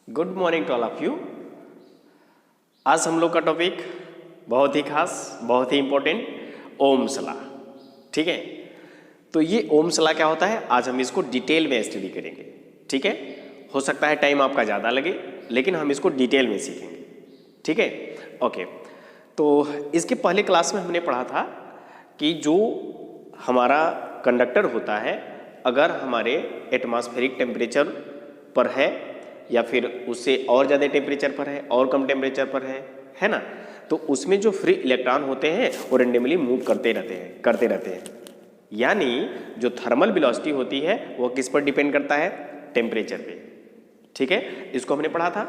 Good morning to all of you. आज हम लोग का टॉपिक बहुत ही खास, बहुत ही इंपॉर्टेंट, ओम्स लॉ। ठीक है, तो ये ओम्स लॉ क्या होता है, आज हम इसको डिटेल में स्टडी करेंगे। ठीक है, हो सकता है टाइम आपका ज़्यादा लगे, लेकिन हम इसको डिटेल में सीखेंगे। ठीक है, ओके। तो इसके पहले क्लास में हमने पढ़ा था कि जो हमारा कंडक्टर होता है, अगर हमारे एटमॉस्फेरिक टेम्परेचर पर है या फिर उससे और ज़्यादा टेम्परेचर पर है और कम टेम्परेचर पर है ना, तो उसमें जो फ्री इलेक्ट्रॉन होते हैं वो रेंडमली मूव करते रहते हैं। यानी जो थर्मल वेलोसिटी होती है वो किस पर डिपेंड करता है, टेम्परेचर पे। ठीक है, इसको हमने पढ़ा था।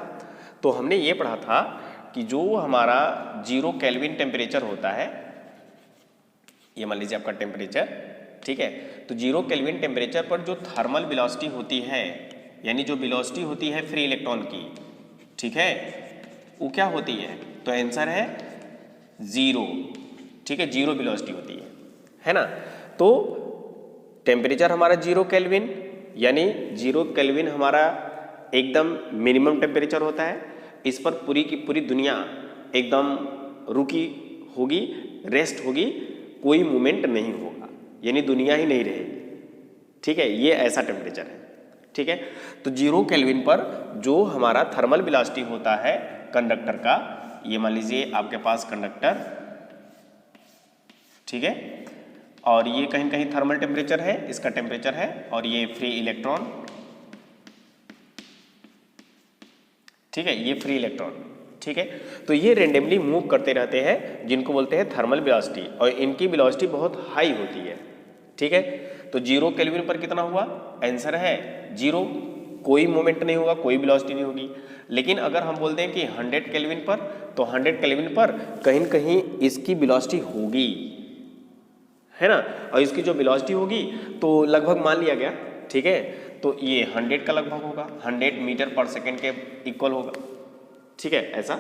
तो हमने ये पढ़ा था कि जो हमारा 0 केल्विन टेम्परेचर होता है, ये मान लीजिए आपका टेम्परेचर, ठीक है, तो 0 केल्विन टेम्परेचर पर जो थर्मल वेलोसिटी होती है, यानी जो वेलोसिटी होती है फ्री इलेक्ट्रॉन की, ठीक है, वो क्या होती है, तो आंसर है 0। ठीक है, 0 वेलोसिटी होती है ना। तो टेम्परेचर हमारा 0 केल्विन, यानी 0 केल्विन हमारा एकदम मिनिमम टेम्परेचर होता है। इस पर पूरी की पूरी दुनिया एकदम रुकी होगी, रेस्ट होगी, कोई मूवमेंट नहीं होगा, यानी दुनिया ही नहीं रहेगी। ठीक है, ये ऐसा टेम्परेचर है। ठीक है, तो 0 केल्विन पर जो हमारा थर्मल वेलोसिटी होता है कंडक्टर का, ये मान लीजिए आपके पास कंडक्टर, ठीक है, और ये कहीं कहीं थर्मल टेम्परेचर है, इसका टेम्परेचर है, और ये फ्री इलेक्ट्रॉन, ठीक है, ये फ्री इलेक्ट्रॉन। ठीक है, तो ये रेंडमली मूव करते रहते हैं, जिनको बोलते हैं थर्मल वेलोसिटी, और इनकी वेलोसिटी बहुत हाई होती है। ठीक है, तो 0 केल्विन पर कितना हुआ, आंसर है 0, कोई मोमेंट नहीं होगा, कोई वेलोसिटी नहीं होगी। लेकिन अगर हम बोलते हैं कि 100 केल्विन पर, तो 100 केल्विन पर कहीं कहीं इसकी वेलोसिटी होगी, है ना, और इसकी जो वेलोसिटी होगी तो लगभग मान लिया गया, ठीक है, तो ये 100 का लगभग होगा, 100 मीटर पर सेकेंड के इक्वल होगा। ठीक है, ऐसा।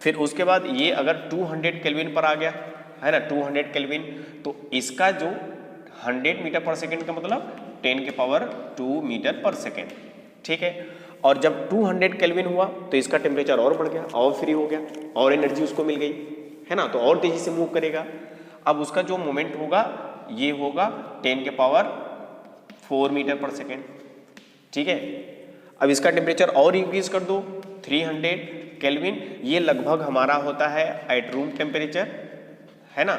फिर उसके बाद ये अगर 200 केल्विन पर आ गया, है ना, 200 केल्विन, तो इसका जो 100 मीटर पर सेकेंड का मतलब 10 के पावर 2 मीटर पर सेकेंड। ठीक है, और जब 200 केल्विन हुआ तो इसका टेम्परेचर और बढ़ गया, और फ्री हो गया, और एनर्जी उसको मिल गई, है ना, तो और तेजी से मूव करेगा। अब उसका जो मोमेंट होगा ये होगा 10 के पावर 4 मीटर पर सेकेंड। ठीक है, अब इसका टेम्परेचर और इंक्रीज कर दो 300 केल्विन, ये लगभग हमारा होता है एट रूम टेम्परेचर, है ना,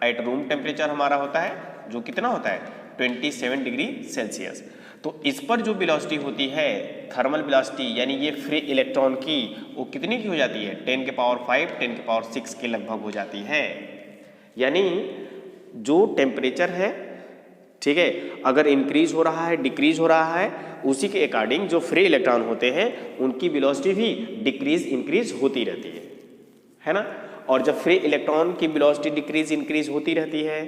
एट रूम टेम्परेचर हमारा होता है जो कितना होता है 27 डिग्री सेल्सियस। तो इस पर जो वेलोसिटी होती है थर्मल वेलोसिटी, यानी ये फ्री इलेक्ट्रॉन की, वो कितनी की हो जाती है 10 के पावर 5, 10 के पावर 6 के लगभग हो जाती है। यानी जो टेम्परेचर है, ठीक है, अगर इंक्रीज हो रहा है, डिक्रीज हो रहा है, उसी के अकॉर्डिंग जो फ्री इलेक्ट्रॉन होते हैं उनकी वेलोसिटी भी डिक्रीज इंक्रीज होती रहती है ना। और जब फ्री इलेक्ट्रॉन की वेलोसिटी डिक्रीज इंक्रीज होती रहती है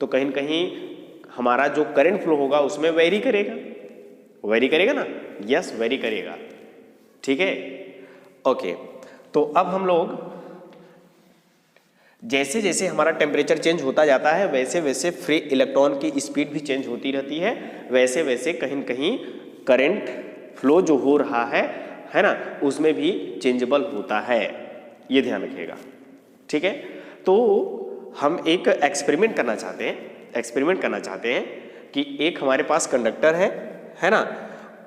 तो कहीं न कहीं हमारा जो करंट फ्लो होगा उसमें वेरी करेगा ना, यस, वेरी करेगा। ठीक है, ओके। तो अब हम लोग जैसे जैसे हमारा टेम्परेचर चेंज होता जाता है वैसे वैसे फ्री इलेक्ट्रॉन की स्पीड भी चेंज होती रहती है, वैसे वैसे कहीं न कहीं करंट फ्लो जो हो रहा है ना, उसमें भी चेंजेबल होता है, ये ध्यान रखिएगा। ठीक है, तो हम एक एक्सपेरिमेंट करना चाहते हैं कि एक हमारे पास कंडक्टर है ना,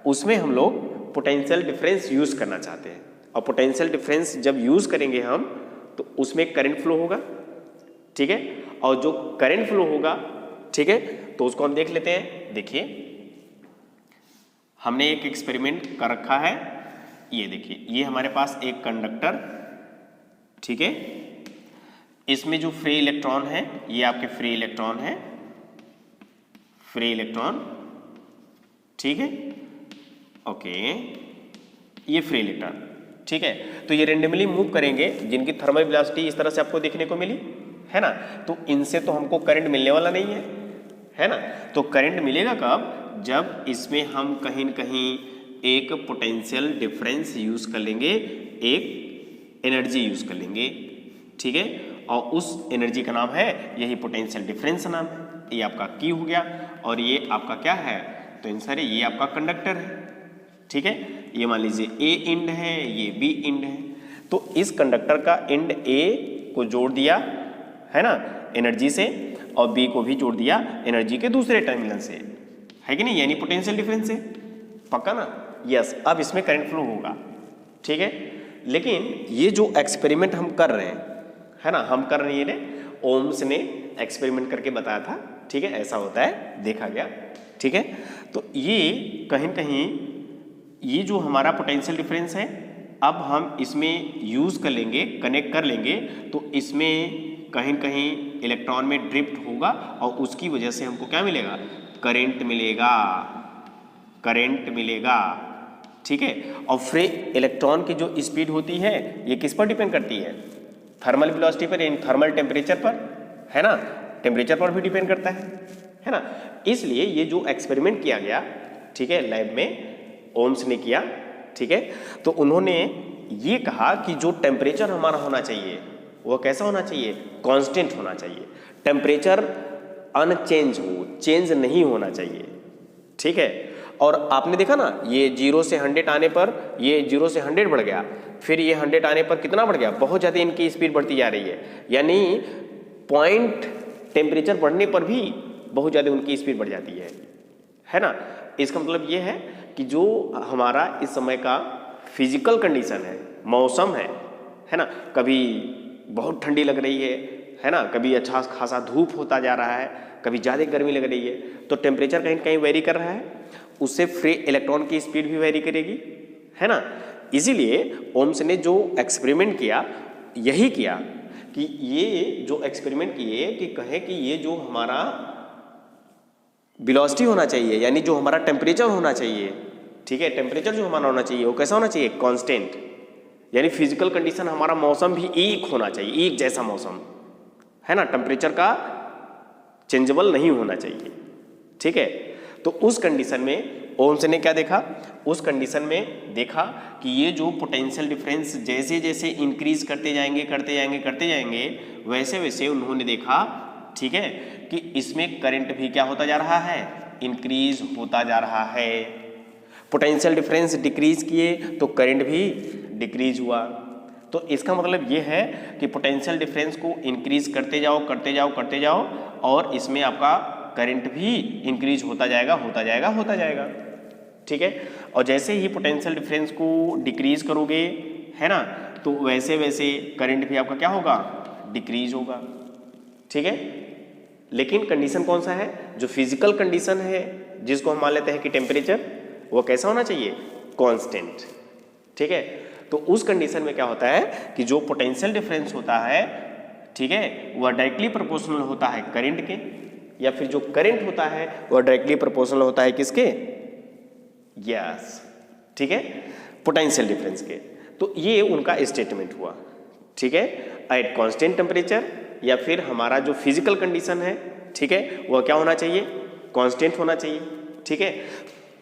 उसमें हम लोग पोटेंशियल डिफरेंस यूज करना चाहते हैं, और पोटेंशियल डिफरेंस जब यूज करेंगे हम तो उसमें करंट फ्लो होगा। ठीक है, और जो करंट फ्लो होगा, ठीक है, तो उसको हम देख लेते हैं। देखिए, हमने एक एक्सपेरिमेंट कर रखा है, ये देखिए, ये हमारे पास एक कंडक्टर, ठीक है, इसमें जो फ्री इलेक्ट्रॉन है ये आपके फ्री इलेक्ट्रॉन है, फ्री इलेक्ट्रॉन, ठीक है, ओके, ये फ्री इलेक्ट्रॉन, ठीक है, तो ये रेंडमली मूव करेंगे, जिनकी थर्मल वेलोसिटी इस तरह से आपको देखने को मिली, है ना, तो इनसे तो हमको करंट मिलने वाला नहीं है ना। तो करंट मिलेगा कब, जब इसमें हम कहीं न कहीं एक पोटेंशियल डिफरेंस यूज कर लेंगे, एक एनर्जी यूज कर लेंगे, ठीक है, और उस एनर्जी का नाम है यही पोटेंशियल डिफरेंस नाम है। ये आपका Q हो गया, और ये आपका क्या है, तो आंसर है ये आपका कंडक्टर है। ठीक है, ये मान लीजिए ए इंड है, ये बी इंड है, तो इस कंडक्टर का इंड ए को जोड़ दिया है ना एनर्जी से, और बी को भी जोड़ दिया एनर्जी के दूसरे टर्मिनल से, है कि नहीं, यानी पोटेंशियल डिफरेंस है, पक्का ना। यस, अब इसमें करंट फ्लो होगा, ठीक है। लेकिन ये जो एक्सपेरिमेंट हम कर रहे हैं, है ना, हम कर रहे हैं, ओम्स ने एक्सपेरिमेंट करके बताया था, ठीक है, ऐसा होता है, देखा गया, ठीक है। तो ये कहीं कहीं ये जो हमारा पोटेंशियल डिफरेंस है, अब हम इसमें यूज़ कर लेंगे, कनेक्ट कर लेंगे, तो इसमें कहीं कहीं इलेक्ट्रॉन में ड्रिफ्ट होगा और उसकी वजह से हमको क्या मिलेगा, करंट मिलेगा, करंट मिलेगा, ठीक है। और फिर इलेक्ट्रॉन की जो स्पीड होती है ये किस पर डिपेंड करती है, थर्मल वेलोसिटी पर, यानी थर्मल टेम्परेचर पर, है ना, टेम्परेचर पर भी डिपेंड करता है ना। इसलिए ये जो एक्सपेरिमेंट किया गया, ठीक है, लैब में ओम्स ने किया, ठीक है, तो उन्होंने ये कहा कि जो टेम्परेचर हमारा होना चाहिए वो कैसा होना चाहिए, कांस्टेंट होना चाहिए, टेम्परेचर अनचेंज हो, चेंज नहीं होना चाहिए, ठीक है। और आपने देखा ना, ये 0 से 100 आने पर ये 0 से 100 बढ़ गया, फिर ये 100 आने पर कितना बढ़ गया, बहुत ज़्यादा इनकी स्पीड बढ़ती जा रही है, यानी पॉइंट टेम्परेचर बढ़ने पर भी बहुत ज़्यादा उनकी स्पीड बढ़ जाती है ना। इसका मतलब ये है कि जो हमारा इस समय का फिजिकल कंडीशन है, मौसम है ना, कभी बहुत ठंडी लग रही है ना, कभी अच्छा खासा धूप होता जा रहा है, कभी ज़्यादा गर्मी लग रही है, तो टेम्परेचर कहीं कहीं वेरी कर रहा है, उससे फ्री इलेक्ट्रॉन की स्पीड भी वेरी करेगी, है ना। इसीलिए ओम्स ने जो एक्सपेरिमेंट किया, यही किया कि ये जो एक्सपेरिमेंट किए कि कहे कि ये जो हमारा वेलोसिटी होना चाहिए, यानी जो हमारा टेम्परेचर होना चाहिए, ठीक है, टेम्परेचर जो हमारा होना चाहिए वो कैसा होना चाहिए, कांस्टेंट, यानी फिजिकल कंडीशन हमारा मौसम भी एक होना चाहिए, एक जैसा मौसम, है ना, टेम्परेचर का चेंजेबल नहीं होना चाहिए, ठीक है। तो उस कंडीशन में ओम्स ने क्या देखा, उस कंडीशन में देखा कि ये जो पोटेंशियल डिफरेंस जैसे जैसे इंक्रीज करते जाएंगे वैसे वैसे उन्होंने देखा, ठीक है, कि इसमें करंट भी क्या होता जा रहा है, इंक्रीज होता जा रहा है। पोटेंशियल डिफरेंस डिक्रीज किए तो करंट भी डिक्रीज हुआ। तो इसका मतलब ये है कि पोटेंशियल डिफरेंस को इंक्रीज करते जाओ और इसमें आपका करंट भी इंक्रीज होता जाएगा, ठीक है। और जैसे ही पोटेंशियल डिफरेंस को डिक्रीज करोगे, है ना, तो वैसे वैसे करंट भी आपका क्या होगा, डिक्रीज होगा, ठीक है। लेकिन कंडीशन कौन सा है, जो फिजिकल कंडीशन है जिसको हम मान लेते हैं कि टेम्परेचर, वो कैसा होना चाहिए, कांस्टेंट, ठीक है। तो उस कंडीशन में क्या होता है कि जो पोटेंशियल डिफरेंस होता है, ठीक है, वह डायरेक्टली प्रोपोर्शनल होता है करंट के, या फिर जो करंट होता है वह डायरेक्टली प्रोपोर्शनल होता है किसके, यस, ठीक है, पोटेंशियल डिफरेंस के। तो ये उनका स्टेटमेंट हुआ, ठीक है, एट कांस्टेंट टेम्परेचर, या फिर हमारा जो फिजिकल कंडीशन है, ठीक है, वह क्या होना चाहिए, कांस्टेंट होना चाहिए, ठीक है।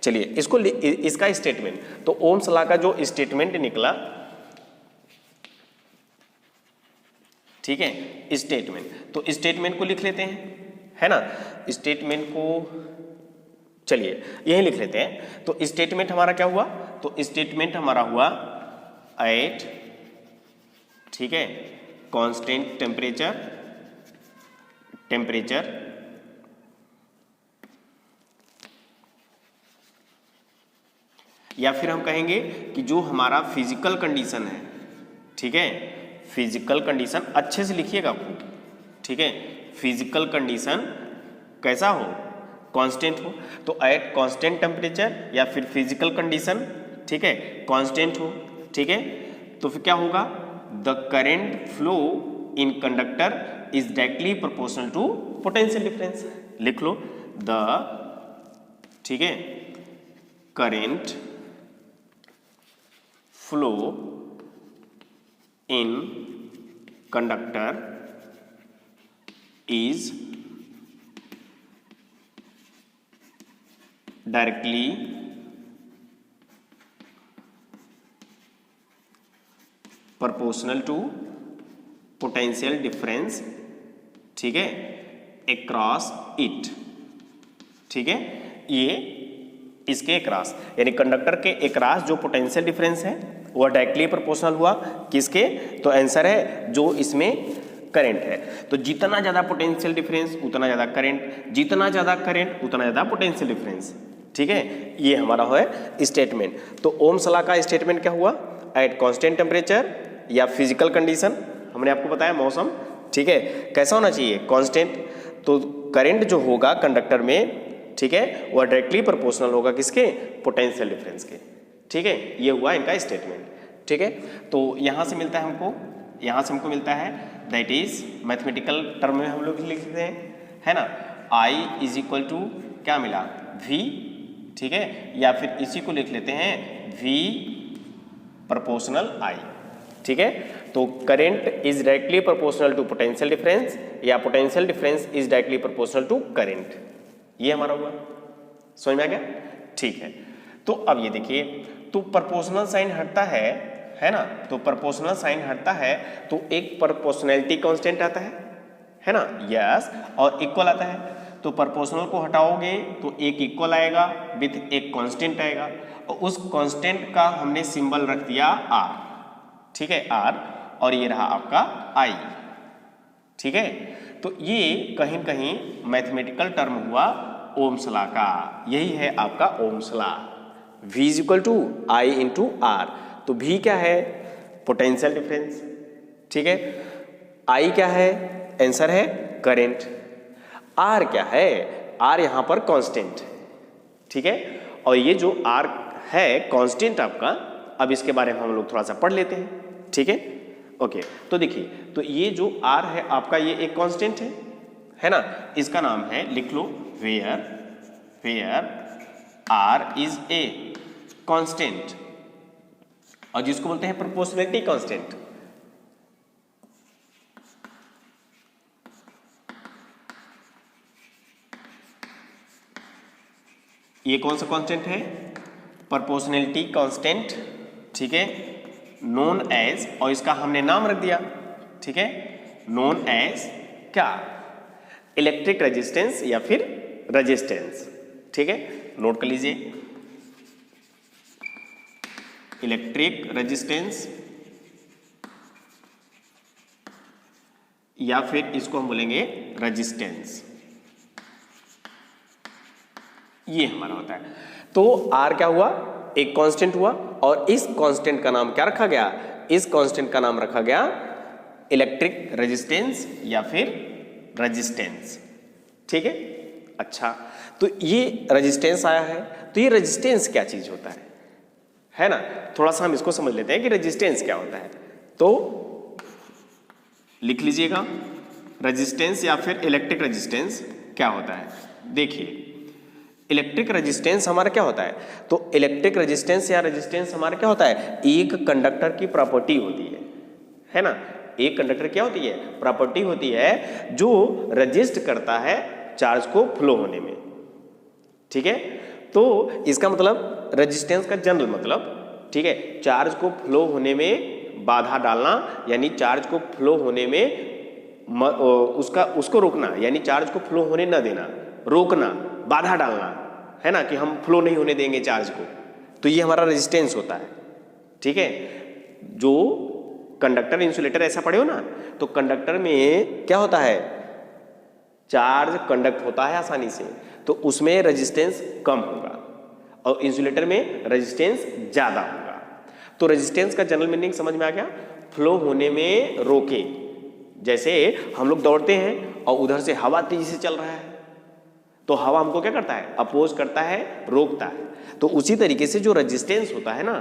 चलिए इसको इसका स्टेटमेंट, तो ओम्स लॉ का जो स्टेटमेंट निकला, ठीक है, स्टेटमेंट, तो स्टेटमेंट को लिख लेते हैं, है ना, स्टेटमेंट को चलिए यही लिख लेते हैं। तो स्टेटमेंट हमारा क्या हुआ, तो स्टेटमेंट हमारा हुआ एट, ठीक है, कांस्टेंट टेम्परेचर या फिर हम कहेंगे कि जो हमारा फिजिकल कंडीशन है, ठीक है, फिजिकल कंडीशन अच्छे से लिखिएगा खूब, ठीक है, फिजिकल कंडीशन कैसा हो, कांस्टेंट हो। तो एट कांस्टेंट टेम्परेचर या फिर फिजिकल कंडीशन, ठीक है, कांस्टेंट हो, ठीक है, तो फिर क्या होगा, the current flow in conductor is directly proportional to potential difference. लिख लो, द, ठीक है, current flow in conductor is directly proportional to potential difference, ठीक है, across it, ठीक है। ये इसके अक्रॉस, यानी कंडक्टर के अक्रॉस जो पोटेंशियल डिफरेंस है वह डायरेक्टली प्रोपोर्शनल हुआ किसके, तो आंसर है जो इसमें करंट है। तो जितना ज़्यादा पोटेंशियल डिफरेंस उतना ज़्यादा करंट, जितना ज़्यादा करंट उतना ज़्यादा पोटेंशियल डिफरेंस। ठीक है, ये हमारा है स्टेटमेंट। तो ओम्स लॉ का स्टेटमेंट क्या हुआ, एट कांस्टेंट टेम्परेचर या फिजिकल कंडीशन, हमने आपको बताया मौसम, ठीक है, कैसा होना चाहिए कांस्टेंट, तो करंट जो होगा कंडक्टर में, ठीक है, वह डायरेक्टली प्रोपोर्शनल होगा किसके, पोटेंशियल डिफरेंस के। ठीक है, ये हुआ इनका स्टेटमेंट। ठीक है, तो यहाँ से मिलता है हमको, यहाँ से हमको मिलता है दैट इज मैथमेटिकल टर्म में हम लोग लिखते हैं, है ना, I इज इक्वल टू क्या मिला, V, ठीक है, या फिर इसी को लिख लेते हैं V प्रोपोर्शनल I। ठीक है, तो current is directly proportional to potential difference या potential difference is directly proportional to current, ये हमारा हुआ। समझ में आ गया? ठीक है, तो अब ये देखिए, तो प्रोपोर्शनल साइन हटता है ना, तो प्रोपोर्शनल साइन हटता है तो एक प्रोपोर्शनैलिटी कांस्टेंट आता है ना, यस, और इक्वल आता है। तो प्रोपोर्शनल को हटाओगे तो एक इक्वल आएगा विथ एक कांस्टेंट आएगा, और उस कांस्टेंट का हमने सिंबल रख दिया R, ठीक है, R, और ये रहा आपका I। ठीक है, तो ये कहीं न कहीं मैथमेटिकल टर्म हुआ ओम्स लॉ का, यही है आपका ohm's law. V is equal to I into R, तो V क्या है, पोटेंशियल डिफरेंस, ठीक है, I क्या है, आंसर है करंट, R क्या है, R यहाँ पर कांस्टेंट, ठीक है, और ये जो R है कांस्टेंट आपका, अब इसके बारे में हम लोग थोड़ा सा पढ़ लेते हैं। ठीक है, ओके, तो देखिए, तो ये जो R है आपका, ये एक कांस्टेंट है ना, इसका नाम है, लिख लो, where R is a constant, और जिसको बोलते हैं प्रोपोर्शनैलिटी कांस्टेंट। ये कौन सा कांस्टेंट है, प्रोपोर्शनैलिटी कांस्टेंट, ठीक है, नोन एज, और इसका हमने नाम रख दिया, ठीक है, नोन एज क्या, इलेक्ट्रिक रेजिस्टेंस या फिर रेजिस्टेंस। ठीक है, नोट कर लीजिए, इलेक्ट्रिक रेजिस्टेंस, या फिर इसको हम बोलेंगे रेजिस्टेंस, ये हमारा होता है। तो R क्या हुआ, एक कांस्टेंट हुआ, और इस कांस्टेंट का नाम क्या रखा गया, इस कांस्टेंट का नाम रखा गया इलेक्ट्रिक रेजिस्टेंस या फिर रेजिस्टेंस। ठीक है, अच्छा, तो ये रेजिस्टेंस आया है, तो ये रेजिस्टेंस क्या चीज होता है ना, थोड़ा सा हम इसको समझ लेते हैं कि रेजिस्टेंस क्या होता है। तो लिख लीजिएगा, रेजिस्टेंस या फिर इलेक्ट्रिक रेजिस्टेंस क्या होता है। देखिए, इलेक्ट्रिक रेजिस्टेंस हमारा क्या होता है, तो इलेक्ट्रिक रेजिस्टेंस या रेजिस्टेंस हमारा क्या होता है, एक कंडक्टर की प्रॉपर्टी होती है ना, एक कंडक्टर क्या होती है, प्रॉपर्टी होती है जो रेजिस्ट करता है चार्ज को फ्लो होने में। ठीक है, तो इसका मतलब रेजिस्टेंस का जनरल मतलब, ठीक है, चार्ज को फ्लो होने में बाधा डालना, यानी चार्ज को फ्लो होने में उसको रोकना, यानी चार्ज को फ्लो होने न देना, रोकना, बाधा डालना, है ना, कि हम फ्लो नहीं होने देंगे चार्ज को, तो ये हमारा रेजिस्टेंस होता है। ठीक है, जो कंडक्टर इंसुलेटर ऐसा पढ़े हो ना, तो कंडक्टर में क्या होता है, चार्ज कंडक्ट होता है आसानी से, तो उसमें रेजिस्टेंस कम होगा, और इंसुलेटर में रेजिस्टेंस ज्यादा होगा। तो रेजिस्टेंस का जनरल मीनिंग समझ में आ गया, फ्लो होने में रोके, जैसे हम लोग दौड़ते हैं और उधर से हवा तेजी से चल रहा है, तो हवा हमको क्या करता है, अपोज करता है, रोकता है। तो उसी तरीके से जो रेजिस्टेंस होता है ना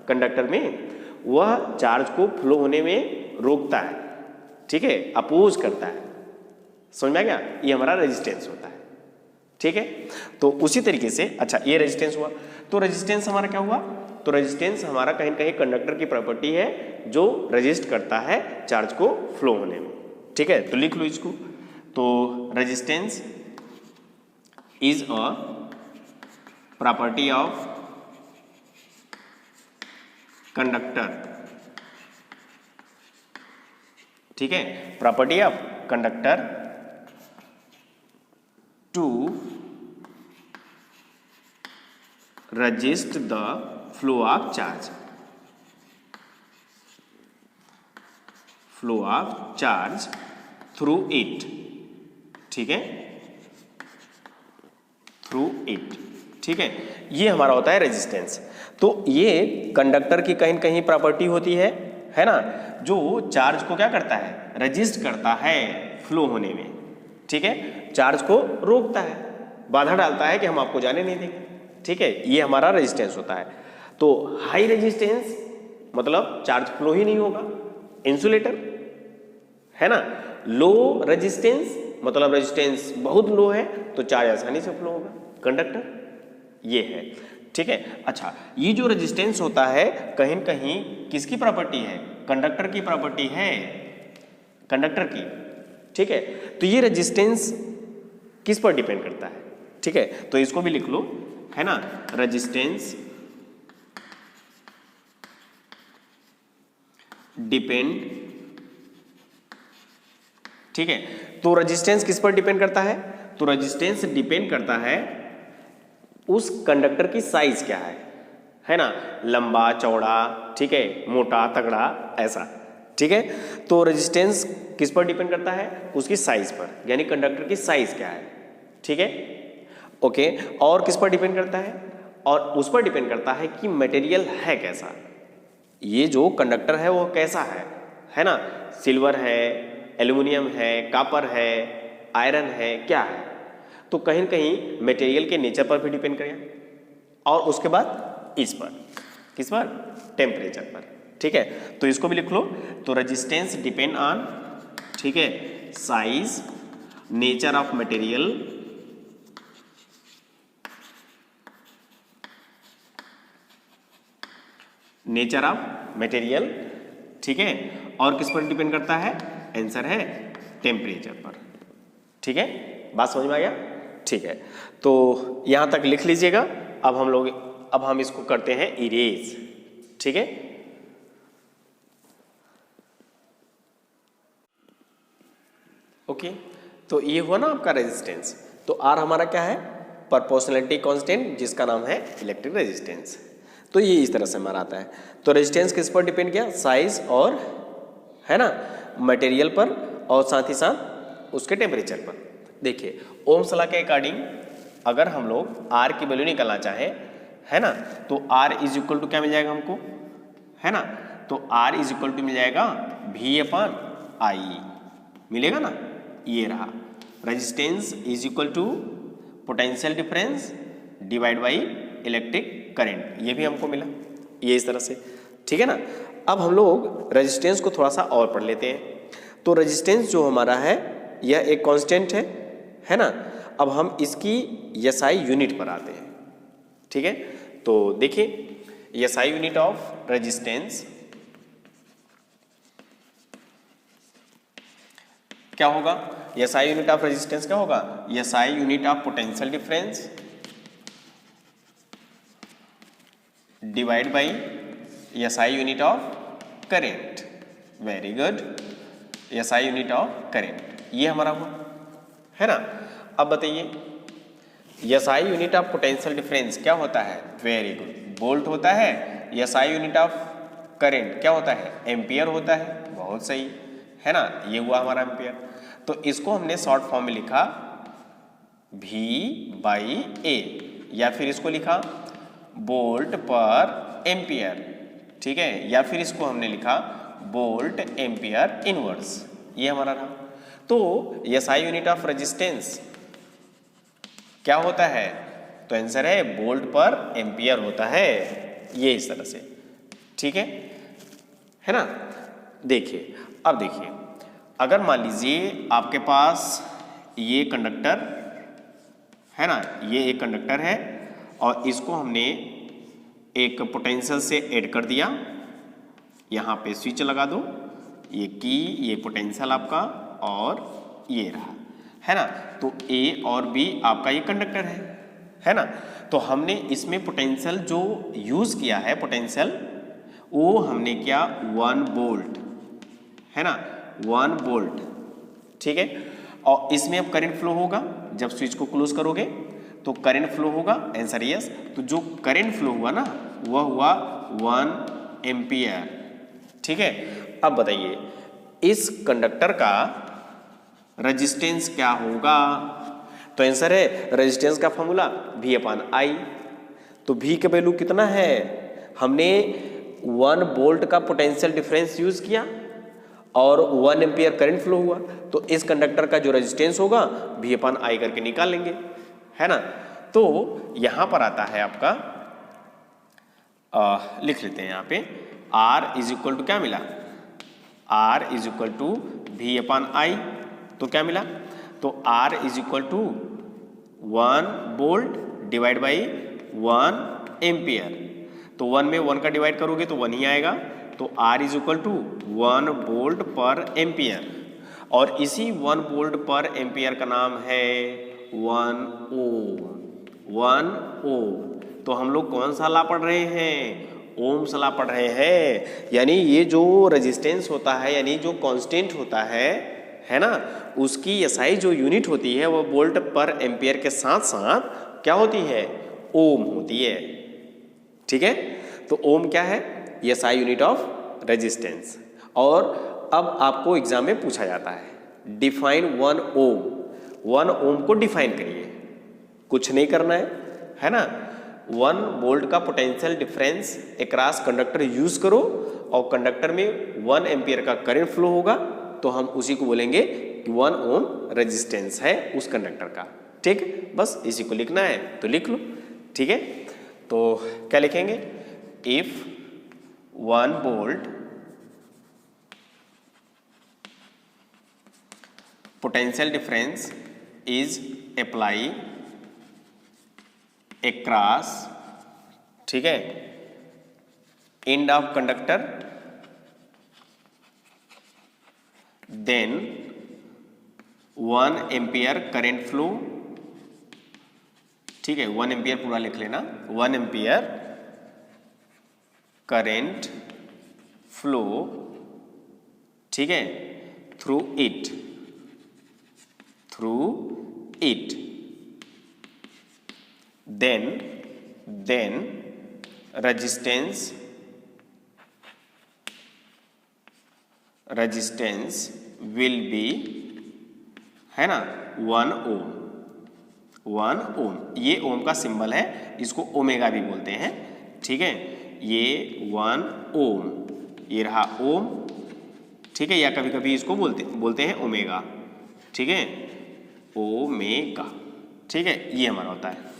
कंडक्टर में, वह चार्ज को फ्लो होने में रोकता है, ठीक है, अपोज करता है। समझ में आ गया, ये हमारा रेजिस्टेंस होता है। ठीक है, तो उसी तरीके से, अच्छा, ये रेजिस्टेंस हुआ, तो रेजिस्टेंस हमारा क्या हुआ, तो रेजिस्टेंस हमारा कहीं न कहीं कंडक्टर की प्रॉपर्टी है जो रेजिस्ट करता है चार्ज को फ्लो होने में। ठीक है, तो लिख लो इसको, तो resistance is a property of conductor। ठीक है, property of conductor to resist the flow of charge, flow of charge through it, ठीक है, through it, ठीक है, ये हमारा होता है रेजिस्टेंस। तो ये कंडक्टर की कहीं कहीं प्रॉपर्टी होती है ना, जो चार्ज को क्या करता है, रेजिस्ट करता है फ्लो होने में, ठीक है, चार्ज को रोकता है, बाधा डालता है कि हम आपको जाने नहीं देंगे, ठीक है, ये हमारा रेजिस्टेंस होता है। तो हाई रेजिस्टेंस मतलब चार्ज फ्लो ही नहीं होगा, इंसुलेटर है ना। लो रेजिस्टेंस मतलब रेजिस्टेंस बहुत लो है तो चार्ज आसानी से फ्लो होगा, कंडक्टर, ये है, ठीक है। अच्छा, ये जो रेजिस्टेंस होता है कहीं कहीं किसकी प्रॉपर्टी है, कंडक्टर की प्रॉपर्टी है, कंडक्टर की, ठीक है। तो ये रेजिस्टेंस किस पर डिपेंड करता है, ठीक है, तो इसको भी लिख लो, है ना, रेजिस्टेंस डिपेंड, ठीक है। तो रेजिस्टेंस किस पर डिपेंड करता है, तो रेजिस्टेंस डिपेंड करता है उस कंडक्टर की साइज क्या है ना, लंबा चौड़ा, ठीक है, मोटा तगड़ा, ऐसा, ठीक है। तो रेजिस्टेंस किस पर डिपेंड करता है, उसकी साइज पर, यानी कंडक्टर की साइज क्या है, ठीक है, ओके। और किस पर डिपेंड करता है, और उस पर डिपेंड करता है कि मटेरियल है कैसा, ये जो कंडक्टर है वो कैसा है ना, सिल्वर है, एल्युमिनियम है, कॉपर है, आयरन है, क्या है। तो कहीं कहीं मटेरियल के नेचर पर भी डिपेंड करेगा, और उसके बाद इस पर, किस पर, टेम्परेचर पर, ठीक है। तो इसको भी लिख लो, तो रेजिस्टेंस डिपेंड ऑन, ठीक है, size, nature of material, nature of material, ठीक है, और किस पर डिपेंड करता है, आंसर है टेम्परेचर पर, ठीक है, बात समझ में आ गया, ठीक है। तो यहां तक लिख लीजिएगा। अब हम इसको करते हैं इरेज, ठीक है। ओके, तो ये हुआ ना आपका रेजिस्टेंस। तो आर हमारा क्या है, प्रोपोर्शनलिटी कांस्टेंट, जिसका नाम है इलेक्ट्रिक रेजिस्टेंस। तो ये इस तरह से हमारा आता है। तो रेजिस्टेंस किस पर डिपेंड किया, साइज और, है ना, मटेरियल पर, और साथ ही साथ उसके टेम्परेचर पर। देखिए ओम्स लॉ के अकॉर्डिंग अगर हम लोग आर की वैल्यू निकालना चाहें, है ना, तो आर इज इक्वल टू क्या मिल जाएगा हमको, है ना, तो आर इज इक्वल टू मिल जाएगा V अपॉन आई, मिलेगा ना, ये रहा। Resistance is equal to potential difference divide by electric current, ये भी हमको मिला, ये इस तरह से, ठीक है ना। अब हम लोग रेजिस्टेंस को थोड़ा सा और पढ़ लेते हैं। तो रेजिस्टेंस जो हमारा है यह एक कांस्टेंट है ना। अब हम इसकी एसआई यूनिट पर आते हैं, ठीक है। तो देखिए एसआई यूनिट ऑफ रेजिस्टेंस क्या होगा, एसआई यूनिट ऑफ रेजिस्टेंस क्या होगा, SI unit of potential difference divide by SI unit of current, very good, SI unit of current, ये हमारा हुआ, है ना। अब बताइए SI unit of potential difference क्या होता है, वेरी गुड, वोल्ट होता है। एसआई यूनिट ऑफ करेंट क्या होता है, एम्पियर होता है, बहुत सही, है ना, ये हुआ हमारा एम्पियर। तो इसको हमने शॉर्ट फॉर्म में लिखा V बाई ए, या फिर इसको लिखा वोल्ट पर एम्पियर, ठीक है, या फिर इसको हमने लिखा वोल्ट एम्पियर इनवर्स, ये हमारा रहा। तो एसआई यूनिट ऑफ रेजिस्टेंस क्या होता है, तो आंसर है वोल्ट पर एम्पियर होता है, ये इस तरह से, ठीक है ना। देखिए अब देखिए, अगर मान लीजिए आपके पास ये कंडक्टर है ना, ये एक कंडक्टर है और इसको हमने एक पोटेंशियल से ऐड कर दिया, यहाँ पे स्विच लगा दो, ये की, ये पोटेंशियल आपका, और ये रहा, है ना। तो ए और बी आपका ये कंडक्टर है ना। तो हमने इसमें पोटेंशियल जो यूज किया है, पोटेंशियल वो हमने किया 1 वोल्ट, है ना, 1 वोल्ट, ठीक है। और इसमें अब करंट फ्लो होगा जब स्विच को क्लोज करोगे, तो करंट फ्लो होगा, आंसर यस। तो जो करंट फ्लो हुआ ना वह हुआ 1 एम्पियर। ठीक है, अब बताइए इस कंडक्टर का रेजिस्टेंस क्या होगा? तो आंसर है रेजिस्टेंस का फॉर्मूला V/I। तो V का वैल्यू कितना है? हमने 1 वोल्ट का पोटेंशियल डिफरेंस यूज किया और 1 एम्पियर करंट फ्लो हुआ, तो इस कंडक्टर का जो रेजिस्टेंस होगा V/I करके निकाल लेंगे, है ना। तो यहां पर आता है आपका लिख लेते हैं यहाँ पे R इज इक्वल टू क्या मिला? R is equal to V/I। तो क्या मिला? तो R is equal to 1 volt divide by 1 ampere. तो 1 में 1 का डिवाइड करोगे तो 1 ही आएगा। तो R is equal to 1 volt पर एम्पियर, और इसी 1 वोल्ट पर एम्पियर का नाम है 1 ओम। 1 ओम। तो हम लोग कौन सा लॉ पढ़ रहे हैं? ओम्स लॉ पढ़ रहे हैं। यानी ये जो रेजिस्टेंस होता है, यानी जो कांस्टेंट होता है ना, उसकी SI जो यूनिट होती है वो वोल्ट पर एम्पियर के साथ साथ क्या होती है? ओम होती है। ठीक है, तो ओम क्या है? SI unit of resistance. और अब आपको एग्जाम में पूछा जाता है डिफाइन 1 ओम। 1 ओम को डिफाइन करिए, कुछ नहीं करना है ना। 1 वोल्ट का potential difference across conductor use करो और कंडक्टर में 1 एम्पियर का करंट फ्लो होगा, तो हम उसी को बोलेंगे कि 1 ओम रेजिस्टेंस है उस कंडक्टर का। ठीक, बस इसी को लिखना है तो लिख लो। ठीक है, तो क्या लिखेंगे? If 1 volt potential difference is apply across, ठीक है, end of conductor, then 1 ampere current flow. ठीक है, 1 एम्पियर पूरा लिख लेना। 1 एम्पियर करंट फ्लो, ठीक है, through it, then resistance will be, है ना, 1 ओम। 1 ओम, ये ओम का सिंबल है, इसको ओमेगा भी बोलते हैं। ठीक है, ये 1 ओम, ये रहा ओम। ठीक है, या कभी कभी इसको बोलते हैं ओमेगा। ठीक है, ओमेगा। ठीक है, ये हमारा होता है।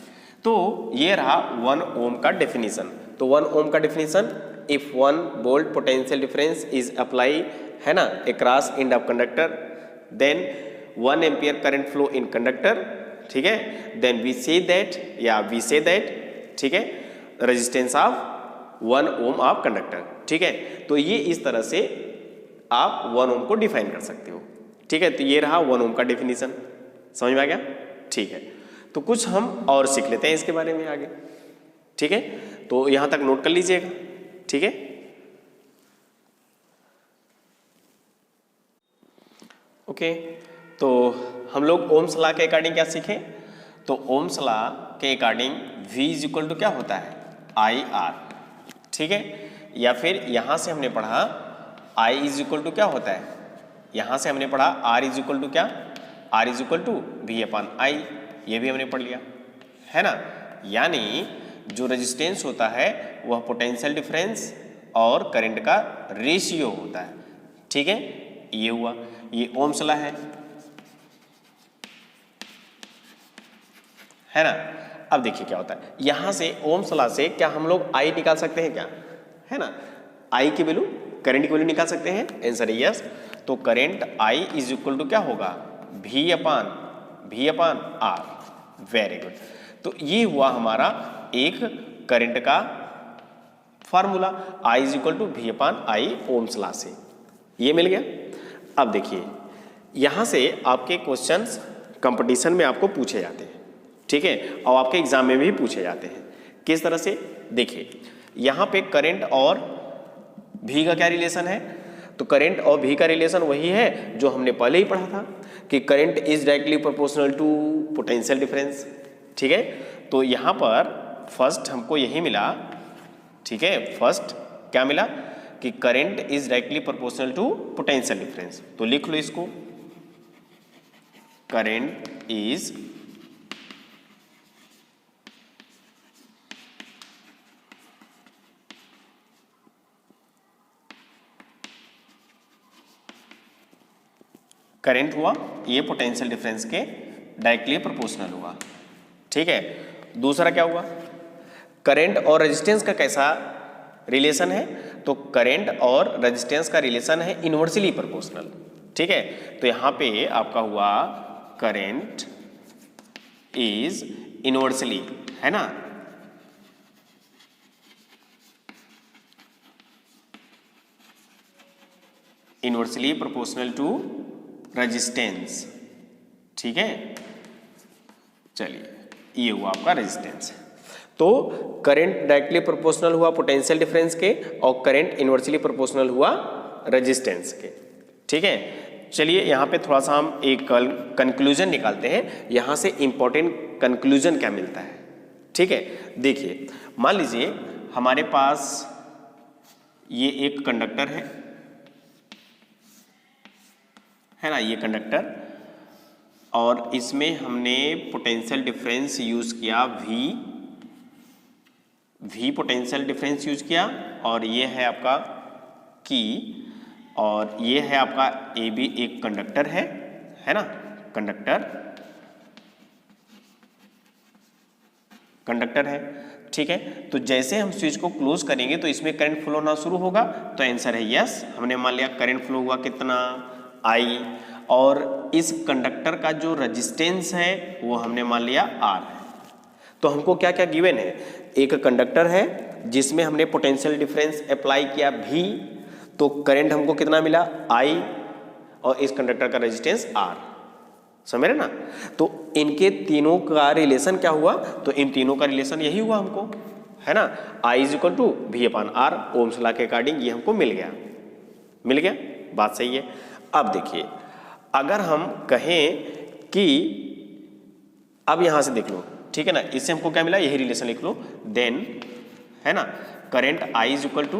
तो ये रहा 1 ओम का डेफिनेशन। तो 1 ओम का definition, if 1 volt potential difference is apply, है ना, across end of conductor, then 1 ampere current flow in conductor. ठीक है, देन वी से दैट, ठीक है, resistance of 1 ohm of conductor. ठीक है, तो ये इस तरह से आप 1 ओम को डिफाइन कर सकते हो। ठीक है, तो ये रहा 1 ओम का डेफिनेशन। समझ में आ गया? ठीक है, तो कुछ हम और सीख लेते हैं इसके बारे में आगे। ठीक है, तो यहां तक नोट कर लीजिएगा। ठीक है, ओके, तो हम लोग ओम्स लॉ के अकॉर्डिंग क्या सीखें? तो ओम्स लॉ के according V is equal to क्या होता है? IR। ठीक है, या फिर यहां से हमने पढ़ा I इज इक्वल टू क्या होता है? यहां से हमने पढ़ा R इज इक्वल टू क्या? R is equal to V/I। ये भी हमने पढ़ लिया, है ना। यानी जो रेजिस्टेंस होता है वह पोटेंशियल डिफरेंस और करंट का रेशियो होता है। ठीक है, ये हुआ, ये ओम्स लॉ है ना। अब देखिए क्या होता है, यहां से ओम्स लॉ से क्या हम लोग I निकाल सकते हैं क्या? है ना, I की वैल्यू, करंट की वैल्यू निकाल सकते हैं। आंसर है यस। तो current I is equal to क्या होगा? V/R। Very good. तो ये हुआ हमारा एक करंट का formula, I is equal to V/I Ohm's law से। ये मिल गया। अब देखिए यहां से आपके क्वेश्चंस कंपटीशन में आपको पूछे जाते हैं। ठीक है, और आपके एग्जाम में भी पूछे जाते हैं। किस तरह से? देखिए यहां पे करंट और V का क्या रिलेशन है? तो करंट और V का रिलेशन वही है जो हमने पहले ही पढ़ा था कि current is directly proportional to potential difference. ठीक है। तो यहाँ पर फर्स्ट हमको यही मिला, ठीक है, फर्स्ट क्या मिला कि current is directly proportional to potential difference. तो लिख लो इसको, करंट इज करंट हुआ ये पोटेंशियल डिफरेंस के डायरेक्टली प्रोपोर्शनल हुआ, ठीक है। दूसरा क्या हुआ, करंट और रेजिस्टेंस का कैसा रिलेशन है, तो करंट और रेजिस्टेंस का रिलेशन है इनवर्सली प्रोपोर्शनल, ठीक है। तो यहां पे आपका हुआ करंट इज इनवर्सली, है ना, इनवर्सली प्रोपोर्शनल टू रेजिस्टेंस, ठीक है। चलिए ये हुआ आपका रेजिस्टेंस। तो करंट डायरेक्टली प्रोपोर्शनल हुआ पोटेंशियल डिफरेंस के और करंट इनवर्सली प्रोपोर्शनल हुआ रेजिस्टेंस के, ठीक है। चलिए यहाँ पे थोड़ा सा हम एक कंक्लूजन निकालते हैं, यहाँ से इंपॉर्टेंट कंक्लूजन क्या मिलता है, ठीक है। देखिए मान लीजिए हमारे पास ये एक कंडक्टर है ना, ये कंडक्टर, और इसमें हमने पोटेंशियल डिफरेंस यूज किया V पोटेंशियल डिफरेंस यूज किया, और ये है आपका की, और ये है आपका AB एक कंडक्टर है ना, कंडक्टर है, ठीक है। तो जैसे हम स्विच को क्लोज करेंगे तो इसमें करंट फ्लो होना शुरू होगा, तो आंसर है यस। हमने मान लिया करंट फ्लो हुआ कितना I, और इस कंडक्टर का जो रेजिस्टेंस है वो हमने मान लिया R है। तो हमको क्या क्या गिवन है, एक कंडक्टर है जिसमें हमने पोटेंशियल डिफरेंस अप्लाई किया V, तो करंट हमको कितना मिला I, और इस कंडक्टर का रेजिस्टेंस R, समझ रहे ना। तो इनके तीनों का रिलेशन क्या हुआ, तो इन तीनों का रिलेशन यही हुआ हमको, है ना, I is equal to V/R, Ohm's law के अकॉर्डिंग ये हमको मिल गया, बात सही है। अब देखिए अगर हम कहें कि अब यहां से देख लो, ठीक है ना, इससे हमको क्या मिला, यही रिलेशन लिख लो, देन, है ना, current I is equal to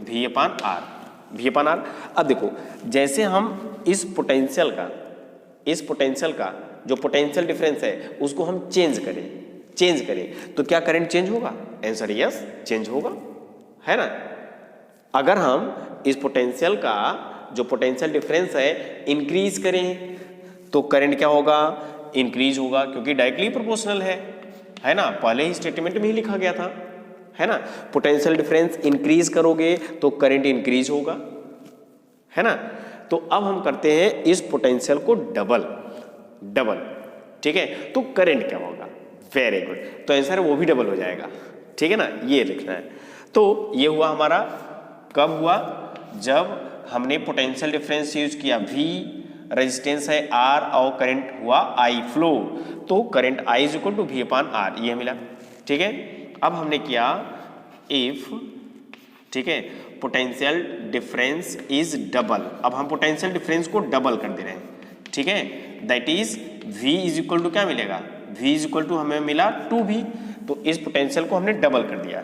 V/R। अब देखो जैसे हम इस पोटेंशियल का जो पोटेंशियल डिफरेंस है उसको हम चेंज करें तो क्या करंट चेंज होगा, आंसर यस, चेंज होगा, है ना। अगर हम इस पोटेंशियल का जो पोटेंशियल डिफरेंस है इंक्रीज करें तो करंट क्या होगा, इंक्रीज होगा, क्योंकि डायरेक्टली प्रोपोर्शनल है ना, पहले ही स्टेटमेंट में ही लिखा गया था, है ना। पोटेंशियल डिफरेंस इंक्रीज करोगे तो करंट इंक्रीज होगा, है ना। तो अब हम करते हैं इस पोटेंशियल को डबल, ठीक है, तो करंट क्या होगा, वेरी गुड, तो आंसर वो भी डबल हो जाएगा, ठीक है ना, ये लिखना है। तो ये हुआ हमारा, कब हुआ, जब हमने पोटेंशियल डिफरेंस यूज किया V, रेजिस्टेंस है R, और करंट हुआ I फ्लो, तो current I is equal to V/R, ये मिला, ठीक है। अब हमने किया इफ, ठीक है, पोटेंशियल डिफरेंस इज डबल, अब हम पोटेंशियल डिफरेंस को डबल कर दे रहे हैं, ठीक है, that is V is equal to क्या मिलेगा, V इज इक्वल टू हमें मिला 2V, तो इस पोटेंशियल को हमने डबल कर दिया,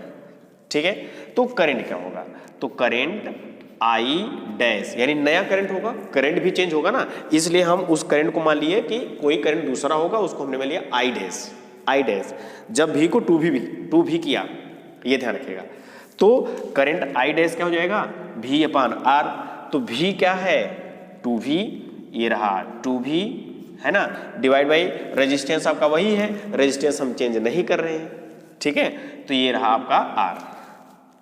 ठीक है। तो करंट क्या होगा, तो करंट I डैश, यानी नया करंट होगा, करंट भी चेंज होगा ना, इसलिए हम उस करंट को मान लिए कि कोई करंट दूसरा होगा, उसको हमने मान लिया I डैश। जब V को 2V किया, ये ध्यान रखिएगा, तो करंट I डैश क्या हो जाएगा, V/R, तो V क्या है 2V, ये रहा 2V, है ना, डिवाइड बाई रेजिस्टेंस आपका वही है, रेजिस्टेंस हम चेंज नहीं कर रहे हैं, ठीक है, तो ये रहा आपका R,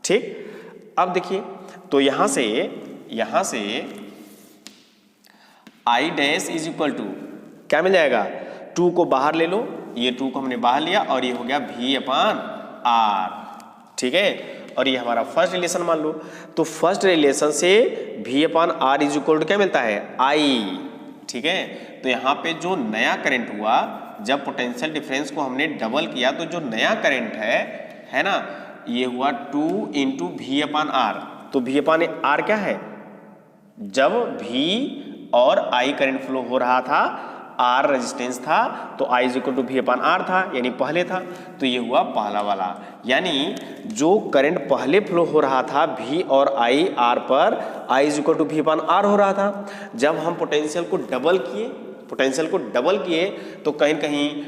ठीक। अब देखिए तो यहां से I dash is equal to क्या मिल जाएगा, 2 को बाहर ले लो, ये 2 को हमने बाहर लिया और ये हो गया V/R, ठीक है। और ये हमारा फर्स्ट रिलेशन मान लो, तो फर्स्ट रिलेशन से V/R इज इक्वल टू क्या मिलता है I, ठीक है। तो यहाँ पे जो नया करंट हुआ, जब पोटेंशियल डिफरेंस को हमने डबल किया, तो जो नया करंट है ना, ये हुआ 2 इंटू V/R, तो V/R क्या है, जब V और I करंट फ्लो हो रहा था आर रेजिस्टेंस था तो I is equal to V upon R था, यानी पहले था, तो ये हुआ पहला वाला। यानी जो करंट पहले फ्लो हो रहा था V और I आर पर, I is equal to V upon R हो रहा था। जब हम पोटेंशियल को डबल किए तो कहीं कहीं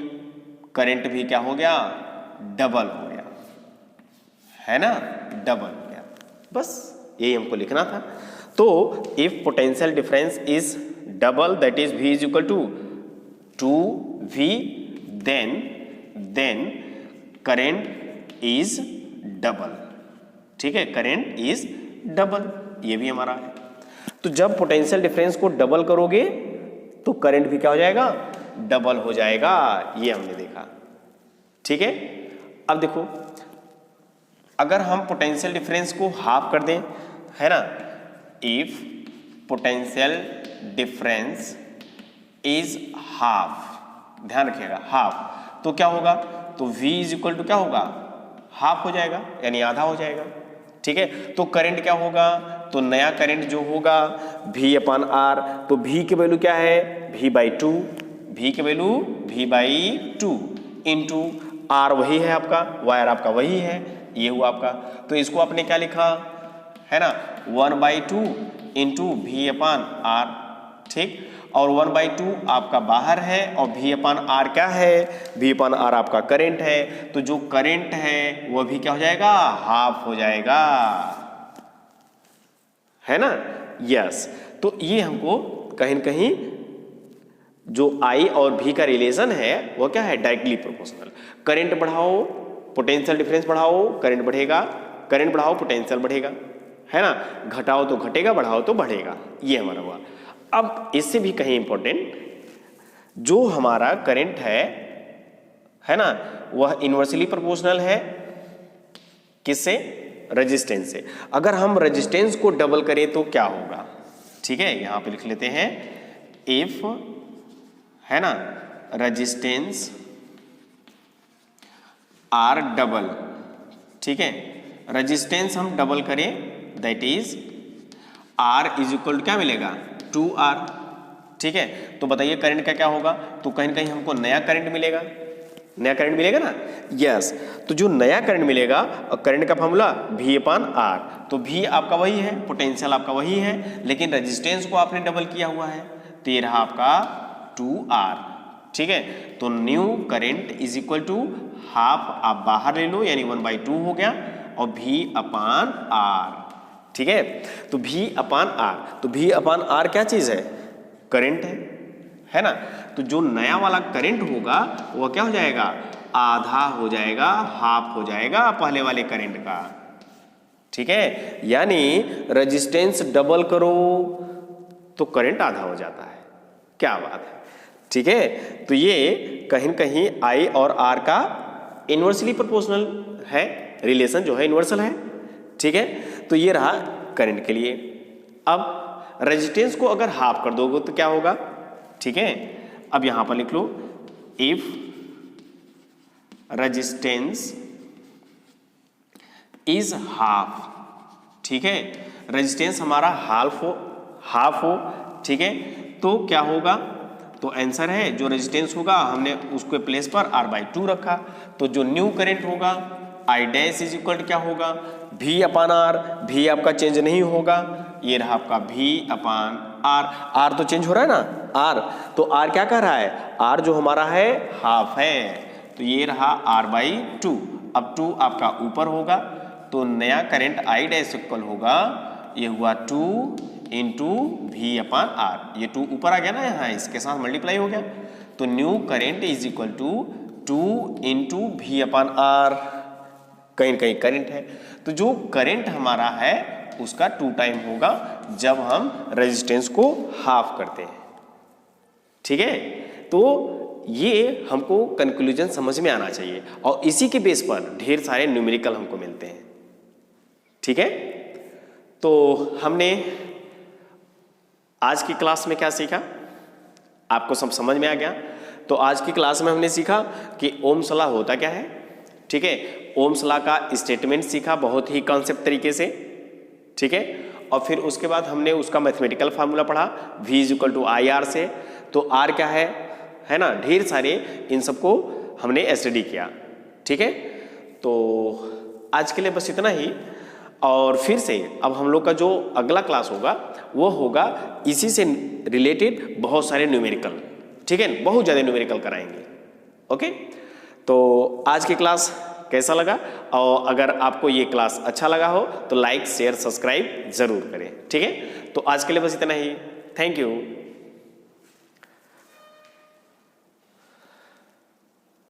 करंट भी क्या हो गया, डबल हो गया, है ना, डबल हो गया। बस यही हमको लिखना था। तो if potential difference is double, that is V is equal to 2V, then current is double. ठीक है, करंट इज डबल, ये भी हमारा है। तो जब पोटेंशियल डिफरेंस को डबल करोगे तो करंट भी क्या हो जाएगा, डबल हो जाएगा, ये हमने देखा। ठीक है, अब देखो अगर हम पोटेंशियल डिफरेंस को हाफ कर दें, है ना, if potential difference is half, ध्यान रखिएगा हाफ, तो क्या होगा, तो V इज इक्वल टू क्या होगा, हाफ हो जाएगा, यानी आधा हो जाएगा। ठीक है, तो करंट क्या होगा, तो नया करंट जो होगा V अपान आर, तो V की वैल्यू क्या है, V/2, V की वैल्यू V/2 इंटू आर वही है आपका, वायर आपका वही है, ये हुआ आपका। तो इसको आपने क्या लिखा, है ना, 1/2 इंटू V अपान आर। ठीक, और 1/2 आपका बाहर है और V अपान आर क्या है, V अपान आर आपका करंट है। तो जो करंट है वो भी क्या हो जाएगा, हाफ हो जाएगा, है ना, यस। तो ये हमको कहीं न कहीं जो I और V का रिलेशन है वो क्या है, डायरेक्टली प्रोपोर्शनल। करंट बढ़ाओ पोटेंशियल डिफरेंस बढ़ाओ, करंट बढ़ेगा, करंट बढ़ाओ पोटेंशियल बढ़ेगा, है ना, घटाओ तो घटेगा, बढ़ाओ तो बढ़ेगा, ये हमारा हुआ। अब इससे भी कहीं इंपॉर्टेंट, जो हमारा करंट है ना, वह इनवर्सली प्रोपोर्शनल है किससे, रेजिस्टेंस से। अगर हम रेजिस्टेंस को डबल करें तो क्या होगा, ठीक है, यहां पे लिख लेते हैं, इफ, है ना, रेजिस्टेंस आर डबल, ठीक है, रेजिस्टेंस हम डबल करें, that is R is equal to क्या मिलेगा, 2R। ठीक है, तो बताइए करंट का क्या होगा, तो कहीं कहीं हमको नया करंट मिलेगा, नया करंट मिलेगा ना, यस। तो जो नया करंट मिलेगा, और करंट का फॉर्मूला V अपान आर, तो V आपका वही है, पोटेंशियल आपका वही है, लेकिन रेजिस्टेंस को आपने डबल किया हुआ है, तो ये रहा आपका 2R। ठीक है, तो new current is equal to half, आप बाहर ले लो, यानी 1/2 हो गया, और V अपान आर। ठीक है, तो V अपान आर, तो V अपान आर क्या चीज है, करंट है ना। तो जो नया वाला करंट होगा वो क्या हो जाएगा, आधा हो जाएगा, हाफ हो जाएगा पहले वाले करंट का। ठीक है, यानी रेजिस्टेंस डबल करो तो करंट आधा हो जाता है, क्या बात है। ठीक है, तो ये कहीं कहीं I और R का इनवर्सली प्रोपोर्शनल है, रिलेशन जो है इनवर्सल है। ठीक है, तो ये रहा करंट के लिए। अब रेजिस्टेंस को अगर हाफ कर दोगे तो क्या होगा, ठीक है, अब यहां पर लिख लो, इफ रेजिस्टेंस इज हाफ। ठीक है, रेजिस्टेंस हमारा हाफ हो, ठीक है, तो क्या होगा, तो आंसर है जो रेजिस्टेंस होगा हमने उसके प्लेस पर R/2 रखा, तो जो न्यू करंट होगा I dash is equal to क्या होगा, V अपान आर, V आपका चेंज नहीं होगा, ये रहा आपका V अपान आर, R तो चेंज हो रहा है ना, R, तो R क्या कर रहा है, R जो हमारा है हाफ है, तो ये रहा R/2, अब 2 आपका ऊपर होगा, तो नया करंट I डैश इक्वल होगा, ये हुआ 2 इंटू V अपान आर, ये 2 ऊपर आ गया ना, यहाँ इसके साथ मल्टीप्लाई हो गया, तो new current is equal to 2 into V upon R, कहीं कहीं करंट है, तो जो करंट हमारा है उसका 2 टाइम होगा जब हम रेजिस्टेंस को हाफ करते हैं। ठीक है, तो ये हमको कंक्लूजन समझ में आना चाहिए, और इसी के बेस पर ढेर सारे न्यूमेरिकल हमको मिलते हैं। ठीक है, तो हमने आज की क्लास में क्या सीखा, आपको सब समझ में आ गया। तो आज की क्लास में हमने सीखा कि ओम्स लॉ होता क्या है। ठीक है, ओम्स लॉ का स्टेटमेंट सीखा बहुत ही कॉन्सेप्ट तरीके से। ठीक है, और फिर उसके बाद हमने उसका मैथमेटिकल फार्मूला पढ़ा V = IR से। तो R क्या है ना, ढेर सारे इन सबको हमने स्टडी किया। ठीक है, तो आज के लिए बस इतना ही। और फिर से अब हम लोग का जो अगला क्लास होगा वो होगा इसी से रिलेटेड बहुत सारे न्यूमेरिकल। ठीक है, बहुत ज़्यादा न्यूमेरिकल कराएंगे। ओके, तो आज की क्लास कैसा लगा, और अगर आपको ये क्लास अच्छा लगा हो तो लाइक शेयर सब्सक्राइब ज़रूर करें। ठीक है, तो आज के लिए बस इतना ही। Thank you.